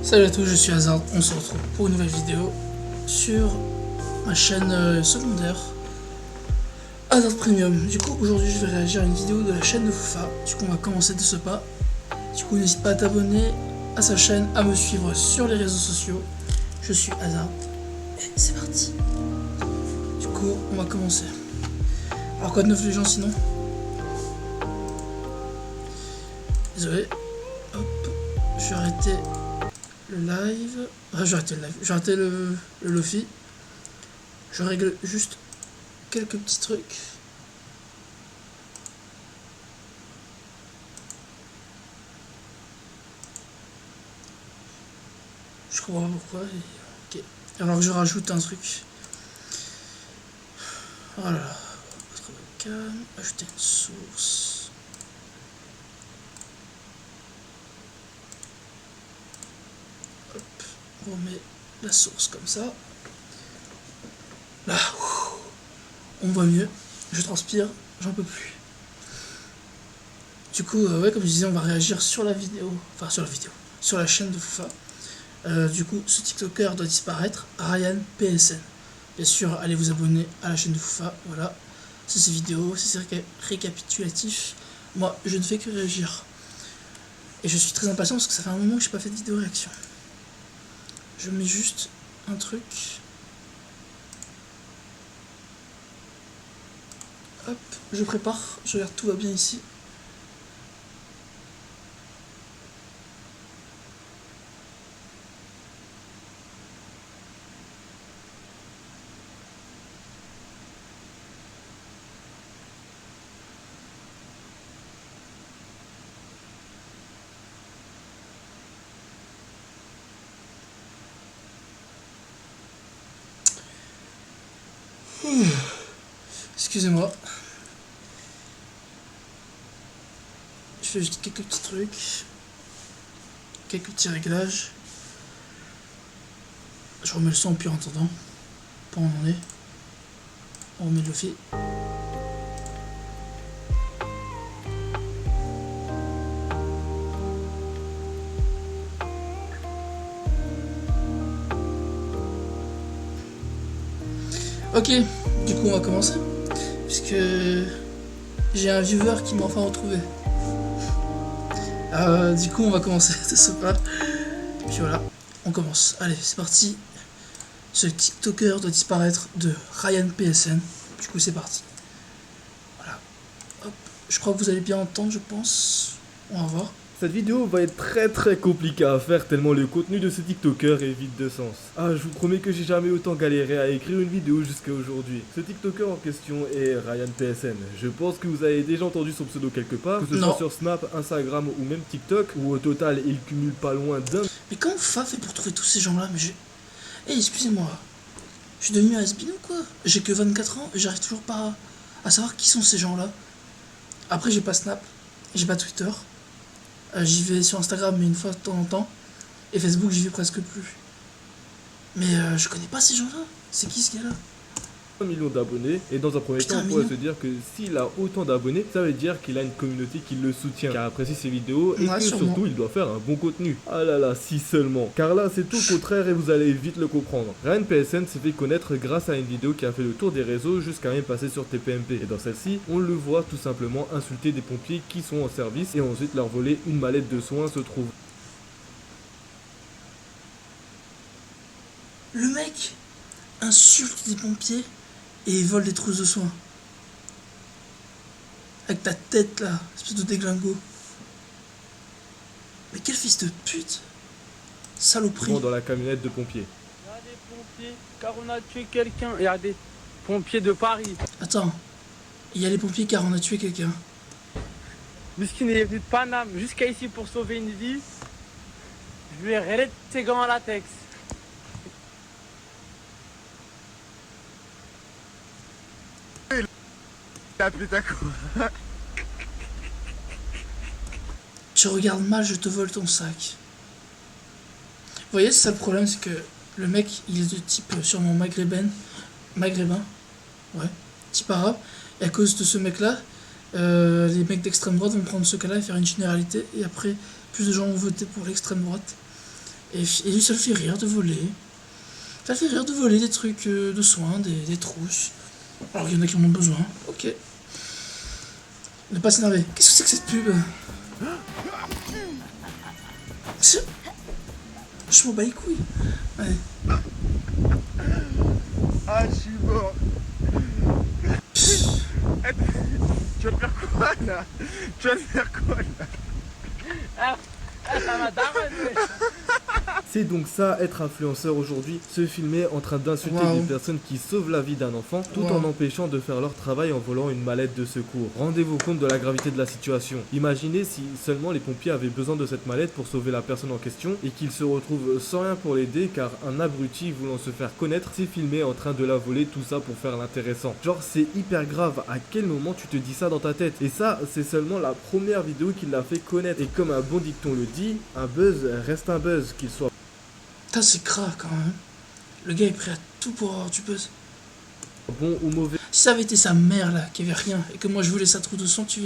Salut à tous, je suis Hazard, on se retrouve pour une nouvelle vidéo sur ma chaîne secondaire Hazard Premium. Du coup aujourd'hui je vais réagir à une vidéo de la chaîne de Foufa. Du coup on va commencer de ce pas. Du coup n'hésite pas à t'abonner à sa chaîne, à me suivre sur les réseaux sociaux. Je suis Hazard et c'est parti. Du coup on va commencer. Alors quoi de neuf les gens sinon? Désolé. Hop, je vais arrêter le live. Ah, j'ai arrêté le live. J'ai arrêté le Lofi. Je règle juste quelques petits trucs. Je comprends pas pourquoi. Ok. Alors que je rajoute un truc. Voilà. Votre webcam. Ajouter une source. Hop. On remet la source comme ça. Là. On voit mieux. Je transpire. J'en peux plus. Du coup, ouais, comme je disais, on va réagir sur la vidéo. Enfin, sur la vidéo. Sur la chaîne de Foufa. Du coup, ce TikToker doit disparaître. Ryan PSN. Bien sûr, allez vous abonner à la chaîne de Foufa. Voilà. C'est ces vidéos, c'est ces récapitulatifs. Moi, je ne fais que réagir. Et je suis très impatient parce que ça fait un moment que je n'ai pas fait de vidéo réaction. Je mets juste un truc. Hop, je prépare. Je regarde, tout va bien ici. Excusez-moi. Je fais juste quelques petits trucs. Quelques petits réglages. Je remets le son puis en attendant. Pas où on en est. On remet le Lofi. Ok, du coup on va commencer. Puisque j'ai un viewer qui m'a enfin retrouvé. Du coup on va commencer de ce pas. Et puis voilà, on commence. Allez, c'est parti. Ce TikToker doit disparaître de Ryan PSN. Du coup c'est parti. Voilà. Hop. Je crois que vous allez bien entendre, je pense. On va voir. Cette vidéo va être très compliquée à faire tellement le contenu de ce TikToker est vide de sens. Ah, je vous promets que j'ai jamais autant galéré à écrire une vidéo jusqu'à aujourd'hui. Ce TikToker en question est Ryan PSN. Je pense que vous avez déjà entendu son pseudo quelque part, que ce soit sur Snap, Instagram ou même TikTok, où au total il cumule pas loin d'un... Mais comment Fa fait pour trouver tous ces gens là? Mais j'ai... Eh, excusez-moi. Je suis devenu has-been ou quoi? J'ai que 24 ans et j'arrive toujours pas à savoir qui sont ces gens là. Après j'ai pas Snap, j'ai pas Twitter. J'y vais sur Instagram mais une fois de temps en temps. Et Facebook j'y vais presque plus. Mais je connais pas ces gens-là. C'est qui ce gars-là? 1 million d'abonnés, et dans un premier temps on pourrait se dire que s'il a autant d'abonnés, ça veut dire qu'il a une communauté qui le soutient, car apprécie ses vidéos et que surtout il doit faire un bon contenu. Ah là là, si seulement. Car là c'est tout le contraire et vous allez vite le comprendre. Ryan PSN s'est fait connaître grâce à une vidéo qui a fait le tour des réseaux jusqu'à même passer sur TPMP. Et dans celle-ci, on le voit tout simplement insulter des pompiers qui sont en service et ensuite leur voler une mallette de soins se trouve. Le mec insulte des pompiers et il vole des trousses de soins. Avec ta tête là, espèce de déglingo. Mais quel fils de pute. Saloperie. Dans la camionnette de pompiers. Il y a des pompiers, car on a tué quelqu'un. Il y a des pompiers de Paris. Attends, il y a les pompiers car on a tué quelqu'un. Miskin est venu de Paname jusqu'à ici pour sauver une vie. Je lui ai rayé ses gants en latex. Tu regardes mal, je te vole ton sac. Vous voyez, c'est ça le problème, c'est que le mec, il est de type sûrement maghrébin, ouais, type arabe. Et à cause de ce mec-là, les mecs d'extrême droite vont prendre ce cas-là et faire une généralité. Et après, plus de gens vont voter pour l'extrême droite. Et lui, ça le fait rire de voler. Ça le fait rire de voler des trucs de soins, des trousses. Alors qu'il y en a qui en ont besoin. Ok. Ne pas s'énerver. Qu'est-ce que c'est que cette pub? Je m'en bats les couilles. Ouais. Ah, je suis mort. Tu vas faire quoi là? Tu vas faire quoi là? Ça m'a daronné. C'est donc ça, être influenceur aujourd'hui, se filmer en train d'insulter des personnes qui sauvent la vie d'un enfant, tout en empêchant de faire leur travail en volant une mallette de secours. Rendez-vous compte de la gravité de la situation. Imaginez si seulement les pompiers avaient besoin de cette mallette pour sauver la personne en question et qu'ils se retrouvent sans rien pour l'aider car un abruti voulant se faire connaître s'est filmé en train de la voler, tout ça pour faire l'intéressant. Genre c'est hyper grave, à quel moment tu te dis ça dans ta tête? Et ça, c'est seulement la première vidéo qui l'a fait connaître. Et comme un bon dicton le dit, un buzz reste un buzz, qu'il soit Putain, c'est grave quand même. Le gars est prêt à tout pour avoir du buzz. bon ou mauvais. Si ça avait été sa mère là, qui avait rien, et que moi je voulais sa trou de sang, tu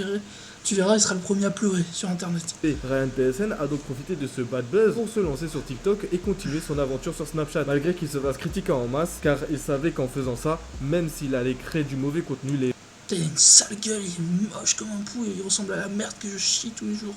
verras, il sera le premier à pleurer sur internet. Et Ryan PSN a donc profité de ce bad buzz pour se lancer sur TikTok et continuer son aventure sur Snapchat, malgré qu'il se fasse critiquer en masse, car il savait qu'en faisant ça, même s'il allait créer du mauvais contenu, les Putain, il a une sale gueule, il est moche comme un pou, il ressemble à la merde que je chie tous les jours.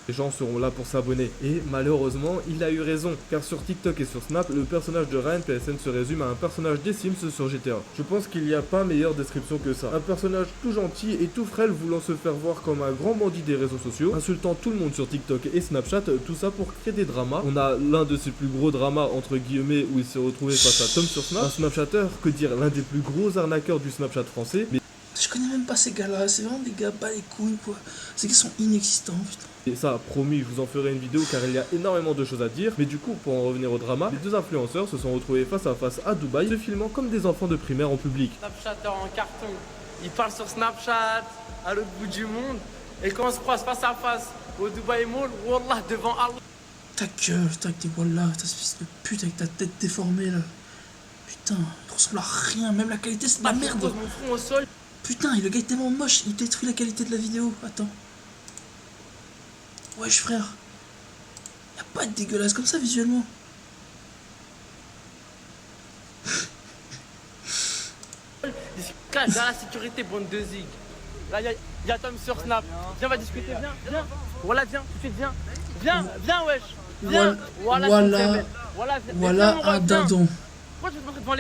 gens seront là pour s'abonner. Et malheureusement, il a eu raison, car sur TikTok et sur Snap, le personnage de Ryan PSN se résume à un personnage des Sims sur GTA. Je pense qu'il n'y a pas meilleure description que ça. Un personnage tout gentil et tout frêle voulant se faire voir comme un grand bandit des réseaux sociaux, insultant tout le monde sur TikTok et Snapchat, tout ça pour créer des dramas. On a l'un de ses plus gros dramas entre guillemets où il s'est retrouvé face à Tom sur Snap, un Snapchatter, que dire, l'un des plus gros arnaqueurs du Snapchat français. Mais Je connais même pas ces gars-là, c'est vraiment des gars bas les couilles quoi. Ces gars sont inexistants, putain. et ça, promis, je vous en ferai une vidéo car il y a énormément de choses à dire. Mais du coup, pour en revenir au drama, les deux influenceurs se sont retrouvés face à face à Dubaï, se filmant comme des enfants de primaire en public. Snapchatter en carton. Il parle sur Snapchat à l'autre bout du monde. Et quand on se croise face à face au Dubaï Mall, Wallah, devant Allah. Ta gueule, putain, avec tes voilà, ta espèce de pute avec ta tête déformée là. Putain, il ressemble à rien, même la qualité c'est de la Je merde. pose mon front au sol. Putain, et le gars est tellement moche, il détruit la qualité de la vidéo. Attends. Wesh frère. Y'a pas de dégueulasse comme ça visuellement. Il se cache dans la sécurité, bande de zig. Là, y a Tom sur Snap. Viens, on va discuter, viens. Voilà, viens, tout de suite, viens. Viens, wesh. Viens. Voilà, Voilà un dindon. Pourquoi tu te montrer devant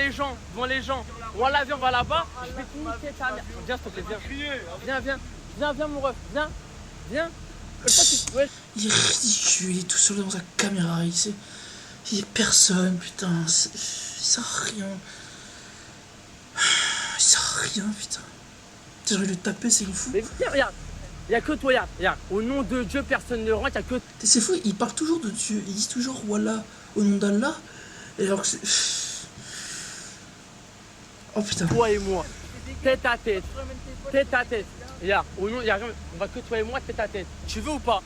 les gens? Voilà, viens, on va là-bas. Je vais te niquer ta mère. Viens, s'il te plaît, viens, mon ref. Viens. Wesh. Il est ridicule, il est tout seul dans sa caméra, il est personne, putain, il sert à rien. Il sert à rien, putain. J'ai envie de le taper, c'est fou. Mais viens, regarde. Y'a que toi, regarde. Au nom de Dieu, personne ne rentre, y'a que... C'est fou, ils parlent toujours de Dieu, ils disent toujours voilà, au nom d'Allah, et alors que c'est... Oh putain. Toi et moi, tête à tête. Regarde, au nom, on va que toi et moi, tête à tête. Tu veux ou pas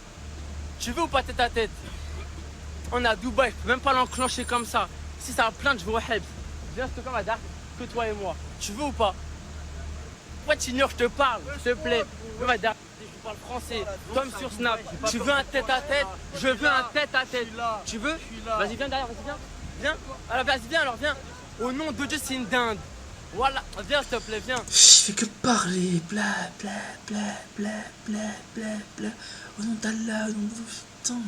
tête à tête? On est à Dubaï, je peux même pas l'enclencher comme ça. Si ça va plaindre, je vais au Hebs. Viens, je te parle, que toi et moi. Tu veux ou pas? Pourquoi tu ignores, je te parle, s'il te plaît. Je parle français. Tom sur Snap. Tu veux un tête à tête? Je veux un tête à tête. Tu veux? Vas-y, viens derrière, viens. Alors, vas-y, viens, Au nom de Dieu, c'est une dinde. Voilà, viens, s'il te plaît, viens. Je fais que parler, bla. Au nom d'Allah, au nom de... Putain.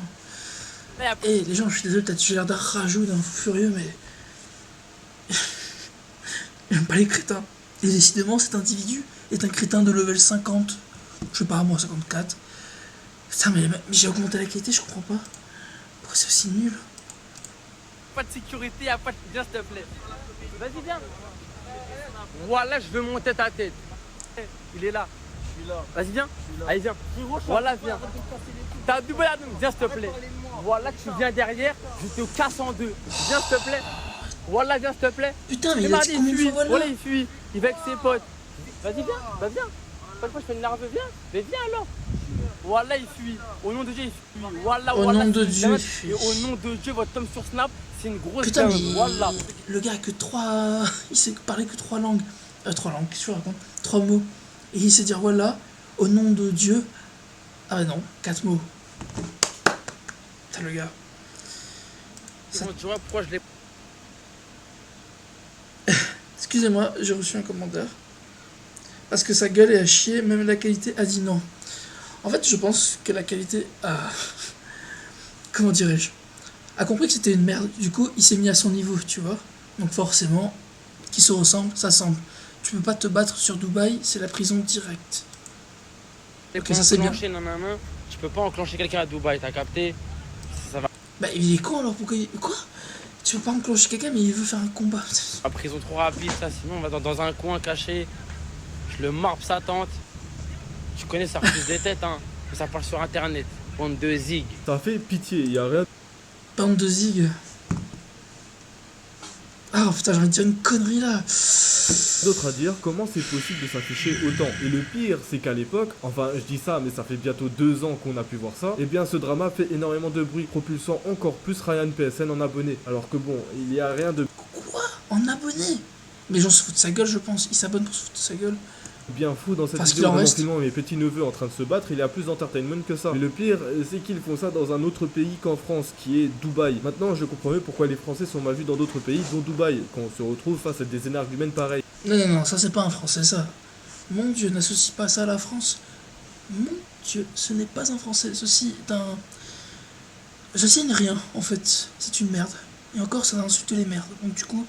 Eh, les gens, je suis désolé, peut-être j'ai l'air d'un rageux, d'un fou furieux, mais... J'aime pas les crétins. Et décidément, cet individu est un crétin de level 50. Je sais pas, moi, 54. Putain, mais j'ai augmenté la qualité, je comprends pas. Pourquoi c'est aussi nul? Pas de sécurité, y'a pas de... Viens, s'il te plaît. Vas-y, viens. Voilà, je veux mon tête à tête. Il est là. Je suis là. Vas-y, viens. Allez, viens. Voilà, viens. T'as doublé la viens, s'il te plaît. Voilà, tu viens derrière, je te casse en deux. Viens, s'il te plaît. Voilà, viens, s'il te plaît. Putain, mais il a dit combien de fois, voilà, il fuit. Il va avec ses potes. Vas-y, viens. Viens. Pas de fois, je fais le nerveux, viens. Mais viens alors. Voilà, il fuit. Au nom de Dieu, il fuit. Voilà, au nom de Dieu, il fuit. Et au nom de Dieu, votre homme sur Snap, c'est une grosse putain, dinde. mais Voilà. le gars a que 3... Il sait parler que 3 langues. 3 langues, qu'est-ce que je raconte? 3 mots. Et il sait dire voilà, au nom de Dieu. Ah bah non, 4 mots. Putain, le gars. C'est bon, tu vois pourquoi je l'ai... Excusez-moi, j'ai reçu un commentaire. Parce que sa gueule est à chier, même la qualité a dit non. En fait, je pense que la qualité a... Comment dirais-je, a compris que c'était une merde. Du coup, il s'est mis à son niveau, tu vois. Donc forcément, qui se ressemble, ça semble. Tu peux pas te battre sur Dubaï, c'est la prison directe. Ok, ça c'est bien. Tu peux pas enclencher quelqu'un à Dubaï, t'as capté? Ça va. Bah il est con alors, pourquoi il... Quoi? Tu peux pas enclencher quelqu'un mais il veut faire un combat. La prison trop rapide, ça, sinon on va dans un coin caché. Je le marbre sa tante. Tu connais, ça refuse des têtes, hein. Ça parle sur internet. Bande de zig. Ça fait pitié, y a rien. Bande de zig. Ah oh, putain, j'ai envie de dire une connerie là. D'autre à dire, comment c'est possible de s'afficher autant? Et le pire, c'est qu'à l'époque, enfin je dis ça, mais ça fait bientôt 2 ans qu'on a pu voir ça, et bien ce drama fait énormément de bruit, propulsant encore plus Ryan PSN en abonnés. Alors que bon, il y a rien de... Quoi? En abonnés? Mais les gens se foutent de sa gueule, je pense. Ils s'abonnent pour se foutre de sa gueule. Bien fou dans cette Parce vidéo, reste... filmant mes petits neveux en train de se battre, il y a plus d'entertainment que ça. Mais le pire, c'est qu'ils font ça dans un autre pays qu'en France, qui est Dubaï. Maintenant, je comprends mieux pourquoi les Français sont mal vus dans d'autres pays, dont Dubaï, quand on se retrouve face à des énergumènes pareils. Non, ça c'est pas un Français, ça. Mon Dieu, n'associe pas ça à la France. Mon Dieu, ce n'est pas un Français. Ceci est un... Ceci n'est rien, en fait. C'est une merde. Et encore, ça va insulter les merdes. Donc du coup,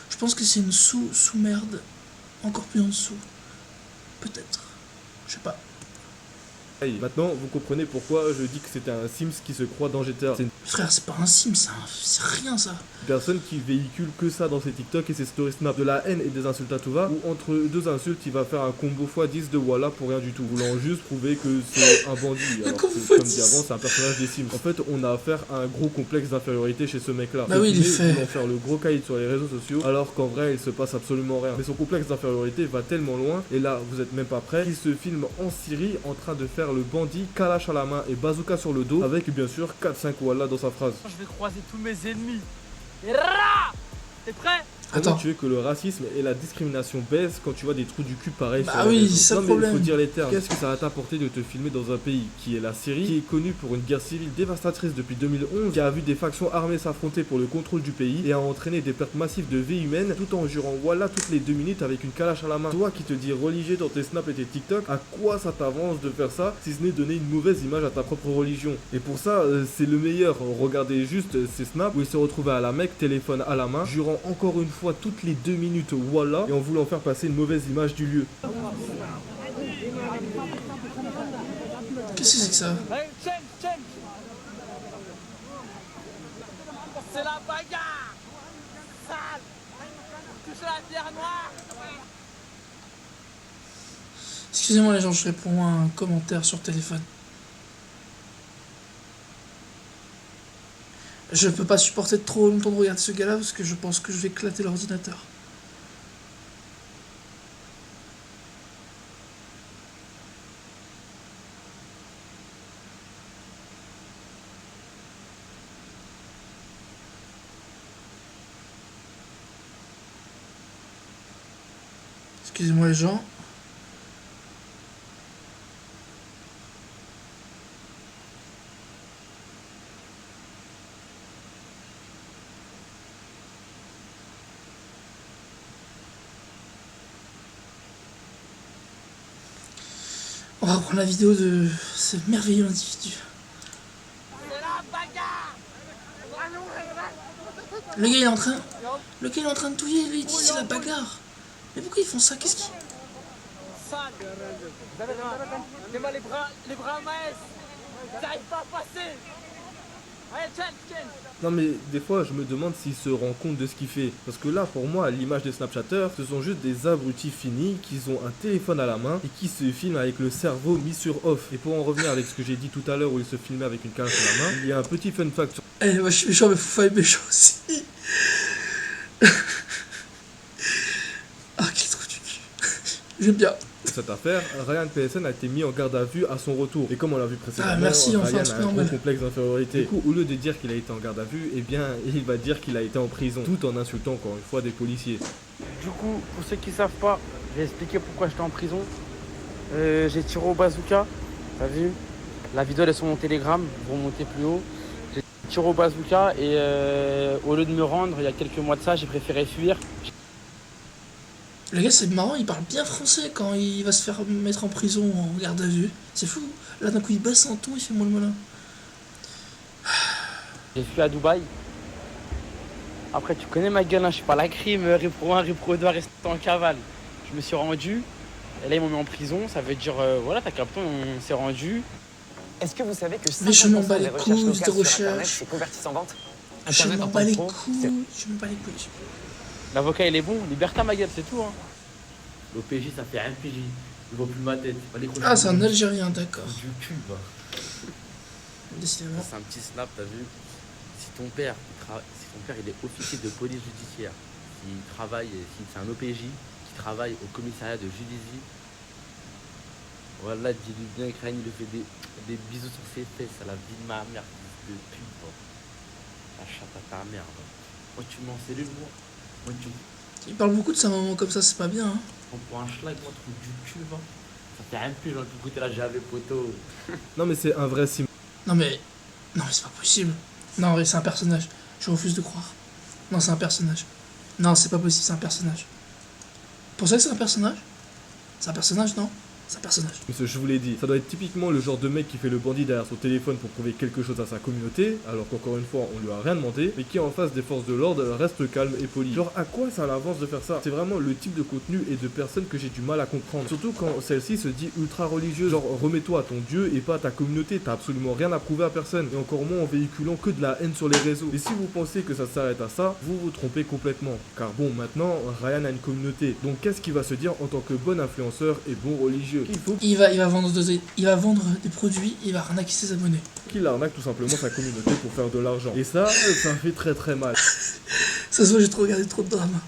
je pense que c'est une sous-merde encore plus en dessous. Peut-être. Je sais pas. Maintenant, vous comprenez pourquoi je dis que c'était un Sims qui se croit dans GTA. C'est une Frère, c'est pas un sim, c'est rien ça. personne qui véhicule que ça dans ses TikTok et ses stories Snap. De la haine et des insultes à tout va, ou entre deux insultes, il va faire un combo x10 de voilà pour rien du tout, voulant juste prouver que c'est un bandit. Alors que, comme dit avant, c'est un personnage des Sims. En fait, on a affaire à un gros complexe d'infériorité chez ce mec-là. Bah oui, il est fait. Voulant faire le gros caïd sur les réseaux sociaux, alors qu'en vrai, il se passe absolument rien. Mais son complexe d'infériorité va tellement loin, et là, vous êtes même pas prêts, qu'il se filme en Syrie en train de faire le bandit, kalash à la main et bazooka sur le dos, avec bien sûr 4-5 wallah dans sa phrase. Je vais croiser tous mes ennemis. T'es prêt? Comment tu veux que le racisme et la discrimination baissent quand tu vois des trous du cul pareils sur les oui, réseaux? c'est Non le mais il problème. faut dire les termes. Qu'est-ce que ça va t'apporter de te filmer dans un pays qui est la Syrie, qui est connu pour une guerre civile dévastatrice depuis 2011, qui a vu des factions armées s'affronter pour le contrôle du pays et a entraîné des pertes massives de vies humaines, tout en jurant voilà toutes les 2 minutes avec une calache à la main? Toi qui te dis religieux dans tes snaps et tes TikTok, à quoi ça t'avance de faire ça si ce n'est donner une mauvaise image à ta propre religion? Et pour ça, c'est le meilleur. Regardez juste ces snaps où il se retrouvait à la Mecque, téléphone à la main, jurant encore une fois toutes les 2 minutes voilà, et en voulant faire passer une mauvaise image du lieu. Qu'est-ce que c'est que ça? C'est la bagarre. Sale. Touche la terre noire. Excusez-moi les gens, je réponds à un commentaire sur téléphone. Je peux pas supporter trop longtemps de regarder ce gars-là parce que je pense que je vais éclater l'ordinateur. Excusez-moi les gens. On va reprendre la vidéo de ce merveilleux individu. Le gars il est en train... Le gars il est en train de touiller, lui il dit c'est la bagarre. Mais pourquoi ils font ça? Qu'est-ce qu'ils... Sale. Les bras minces. T'arrives pas à passer. Allez, tiens. Non mais des fois je me demande s'il se rend compte de ce qu'il fait. Parce que là pour moi l'image des Snapchatters ce sont juste des abrutis finis qui ont un téléphone à la main et qui se filment avec le cerveau mis sur off. Et pour en revenir avec ce que j'ai dit tout à l'heure où il se filmait avec une calache à la main, il y a un petit fun fact sur... Eh moi je suis méchant mais Foufa est méchant aussi. Ah quel trou du cul. J'aime bien. cette affaire, Ryan PSN a été mis en garde à vue à son retour. Et comme on l'a vu précédemment, merci, Ryan enfin, a un gros complexe d'infériorité. Du coup, au lieu de dire qu'il a été en garde à vue, eh bien, il va dire qu'il a été en prison, tout en insultant encore une fois des policiers. Du coup, pour ceux qui savent pas, je vais expliquer pourquoi j'étais en prison. J'ai tiré au bazooka, t'as vu? La vidéo elle est sur mon Telegram, vous remontez plus haut. J'ai tir au bazooka et au lieu de me rendre, il y a quelques mois de ça, j'ai préféré fuir. Le gars, c'est marrant, il parle bien français quand il va se faire mettre en prison ou en garde à vue. C'est fou. Là, d'un coup, il baisse son ton, il fait moins le malin. J'ai fui à Dubaï. Après, tu connais ma gueule, hein, je suis pas la crime, Repro 1, Repro 2, rester en cavale. Je me suis rendu, et là, ils m'ont mis en prison, ça veut dire, voilà, t'as capté, on s'est rendu. Est-ce que vous savez que Mais je m'en 50% bats les des recherches couilles de locales sur Internet recherche. se convertissent en vente? Je Internet m'en en bats tant les que pro, couilles. Je m'en bats les couilles. L'avocat, il est bon, liberté ma gueule, c'est tout. Hein. L'OPJ, ça fait un PJ. Il voit plus ma tête. Ah, c'est un Algérien, d'accord. Du cul, va. Décidément. C'est un petit snap, t'as vu? Si ton père, il est officier de police judiciaire, s'il travaille, si c'est un OPJ qui travaille au commissariat de Juvisy, voilà, dis-lui bien que Ryan, il lui fait des bisous sur ses fesses à la vie de ma mère, de pute, va. La chatte à ta mère, va. Moi, tu m'en cellule, moi. Moi, tu Il parle beaucoup de sa maman comme ça, c'est pas bien. Hein. prends pour un schlag, moi, trou du cul, va. Ça fait un peu, j'ai envie de goûter la JAV, poteau. Non mais c'est un vrai sim. Non mais c'est pas possible. Non, en vrai, c'est un personnage. Je refuse de croire. Non, c'est un personnage. Non, c'est pas possible, c'est un personnage. Pour ça que c'est un personnage? C'est un personnage, non? C'est un personnage. Monsieur, je vous l'ai dit, ça doit être typiquement le genre de mec qui fait le bandit derrière son téléphone pour prouver quelque chose à sa communauté, alors qu'encore une fois, on lui a rien demandé, mais qui en face des forces de l'ordre reste calme et poli. Genre, à quoi ça l'avance de faire ça? C'est vraiment le type de contenu et de personne que j'ai du mal à comprendre. Surtout quand celle-ci se dit ultra religieuse. Genre, remets-toi à ton Dieu et pas à ta communauté, t'as absolument rien à prouver à personne, et encore moins en véhiculant que de la haine sur les réseaux. Et si vous pensez que ça s'arrête à ça, vous vous trompez complètement. Car bon, maintenant, Ryan a une communauté, donc qu'est-ce qu'il va se dire en tant que bon influenceur et bon religieux? Il va vendre des produits, il va arnaquer ses abonnés. Qu'il arnaque tout simplement sa communauté pour faire de l'argent. Et ça fait très très mal. Ça se voit, j'ai trop regardé trop de drames.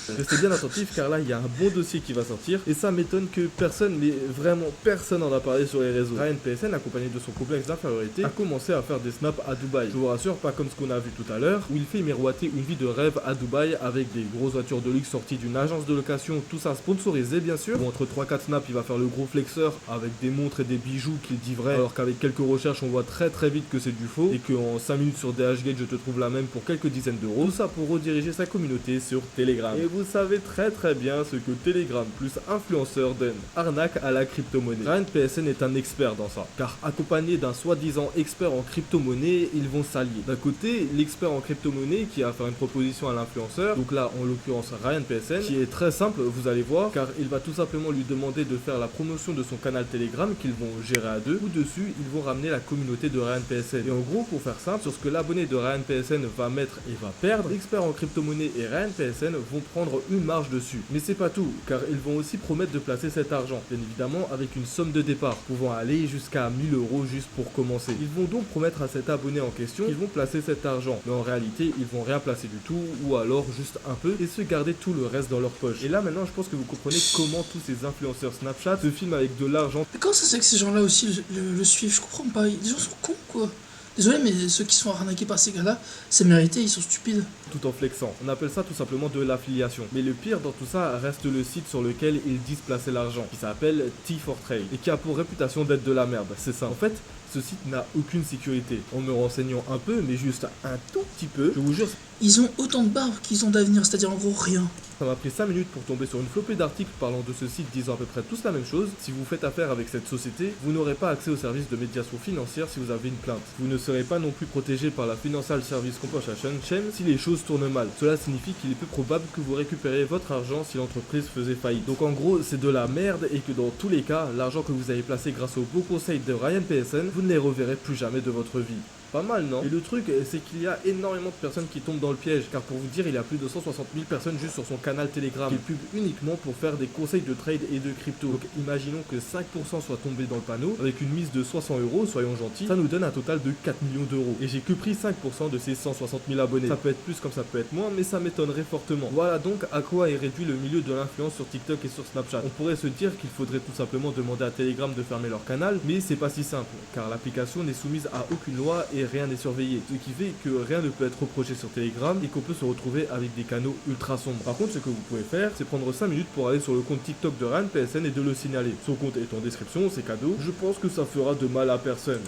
Restez bien attentifs car là il y a un bon dossier qui va sortir et ça m'étonne que personne, mais vraiment personne en a parlé sur les réseaux. Ryan PSN, accompagné de son complexe d'infériorité, a commencé à faire des snaps à Dubaï. Je vous rassure, pas comme ce qu'on a vu tout à l'heure, où il fait miroiter une vie de rêve à Dubaï avec des grosses voitures de luxe sorties d'une agence de location, tout ça sponsorisé bien sûr. Où entre 3-4 snaps il va faire le gros flexeur avec des montres et des bijoux qu'il dit vrai, alors qu'avec quelques recherches on voit très très vite que c'est du faux et qu'en 5 minutes sur DHgate je te trouve la même pour quelques dizaines d'euros. Tout ça pour rediriger sa communauté sur Telegram. Et vous savez très très bien ce que Telegram plus influenceur donne. Arnaque à la crypto-monnaie. Ryan PSN est un expert dans ça, car accompagné d'un soi-disant expert en crypto-monnaie, ils vont s'allier. D'un côté, l'expert en crypto-monnaie qui a fait une proposition à l'influenceur, donc là en l'occurrence Ryan PSN, qui est très simple, vous allez voir, car il va tout simplement lui demander de faire la promotion de son canal Telegram qu'ils vont gérer à deux, où dessus ils vont ramener la communauté de Ryan PSN. Et en gros, pour faire simple, sur ce que l'abonné de Ryan PSN va mettre et va perdre, l'expert en crypto-monnaie et Ryan PSN vont prendre une marge dessus. Mais c'est pas tout, car ils vont aussi promettre de placer cet argent, bien évidemment avec une somme de départ, pouvant aller jusqu'à 1000 € juste pour commencer. Ils vont donc promettre à cet abonné en question qu'ils vont placer cet argent, mais en réalité ils vont rien placer du tout, ou alors juste un peu, et se garder tout le reste dans leur poche. Et là maintenant je pense que vous comprenez comment tous ces influenceurs Snapchat se filment avec de l'argent. Mais comment ça se fait que ces gens-là aussi le suivent? Je comprends pas, les gens sont cons quoi. Désolé, mais ceux qui sont arnaqués par ces gars-là, c'est mérité, ils sont stupides. Tout en flexant. On appelle ça tout simplement de l'affiliation. Mais le pire dans tout ça reste le site sur lequel ils disent placer l'argent, qui s'appelle T4Trade, et qui a pour réputation d'être de la merde. C'est ça. En fait, ce site n'a aucune sécurité. En me renseignant un peu, mais juste un tout petit peu, je vous jure, Ils ont autant de barbe qu'ils ont d'avenir, c'est-à-dire en gros rien. ça m'a pris 5 minutes pour tomber sur une flopée d'articles parlant de ce site disant à peu près tous la même chose. Si vous faites affaire avec cette société, vous n'aurez pas accès aux services de médiation financière si vous avez une plainte. Vous ne serez pas non plus protégé par la Financial Service Compensation Scheme si les choses tournent mal. Cela signifie qu'il est peu probable que vous récupérez votre argent si l'entreprise faisait faillite. Donc en gros, c'est de la merde et que dans tous les cas, l'argent que vous avez placé grâce aux beaux conseils de Ryan PSN, vous ne les reverrez plus jamais de votre vie. Pas mal, non? Et le truc, c'est qu'il y a énormément de personnes qui tombent dans le piège, car pour vous dire, il y a plus de 160 000 personnes juste sur son canal Telegram, qui pub uniquement pour faire des conseils de trade et de crypto. Donc imaginons que 5% soit tombé dans le panneau, avec une mise de 600 €, soyons gentils, ça nous donne un total de 4 millions d'euros. Et j'ai que pris 5% de ces 160 000 abonnés. Ça peut être plus comme ça peut être moins, mais ça m'étonnerait fortement. Voilà donc à quoi est réduit le milieu de l'influence sur TikTok et sur Snapchat. On pourrait se dire qu'il faudrait tout simplement demander à Telegram de fermer leur canal, mais c'est pas si simple, car l'application n'est soumise à aucune loi et rien n'est surveillé. Ce qui fait que rien ne peut être reproché sur Telegram et qu'on peut se retrouver avec des canaux ultra sombres. Par contre, ce que vous pouvez faire, c'est prendre 5 minutes pour aller sur le compte TikTok de Ryan PSN et de le signaler. Son compte est en description, c'est cadeau. Je pense que ça fera de mal à personne.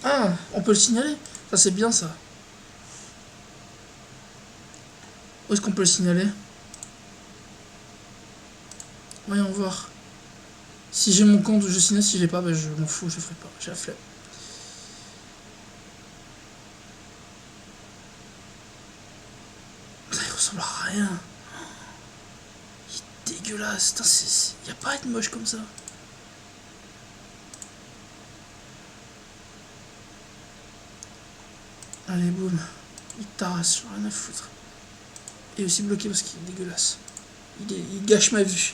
Ah, on peut le signaler? Ça c'est bien ça. Où est-ce qu'on peut le signaler? Voyons voir. Si j'ai mon compte, je signale. Si je l'ai pas, bah, je m'en fous, je le ferai pas. J'ai la flemme. Ça, il ressemble à rien. Il est dégueulasse. Putain, y a pas à être moche comme ça. Allez, boum. Il t'arrache, rien à foutre. Et aussi bloqué parce qu'il est dégueulasse. Il gâche ma vue.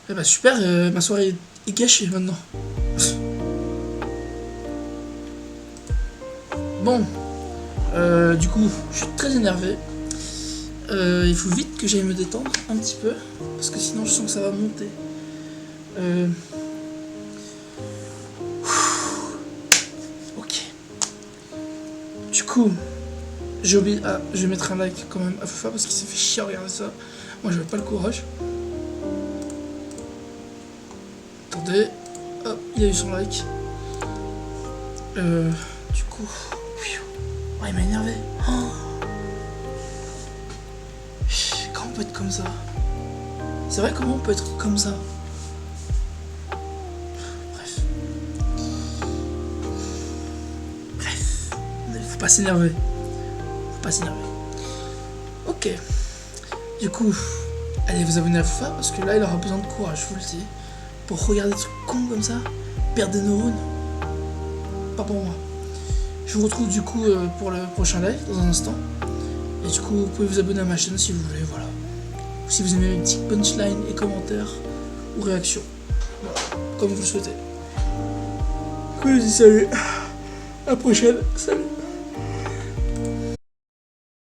Eh bah super, ma soirée est gâchée maintenant. Bon. Du coup, je suis très énervé. Il faut vite que j'aille me détendre un petit peu. Parce que sinon je sens que ça va monter. Ok. Du coup, j'ai oublié. Ah, je vais mettre un like quand même à Fufa parce qu'il s'est fait chier à regarder ça. Moi j'avais pas le courage. Attendez. Hop, il a eu son like. Du coup. Oh, il m'a énervé. Oh. Comment on peut être comme ça? C'est vrai, comment on peut être comme ça? Bref. Faut pas s'énerver. Faut pas s'énerver. Ok. Du coup, allez vous abonner à Fufa parce que là il aura besoin de courage, je vous le dis. Pour regarder des trucs cons comme ça, perdre des neurones. Pas pour moi. Je vous retrouve du coup pour le prochain live dans un instant. Et du coup, vous pouvez vous abonner à ma chaîne si vous voulez, voilà. Ou si vous aimez les petites punchlines et commentaires ou réactions. Voilà, comme vous le souhaitez. Du coup, je vous dis salut. À la prochaine. Salut.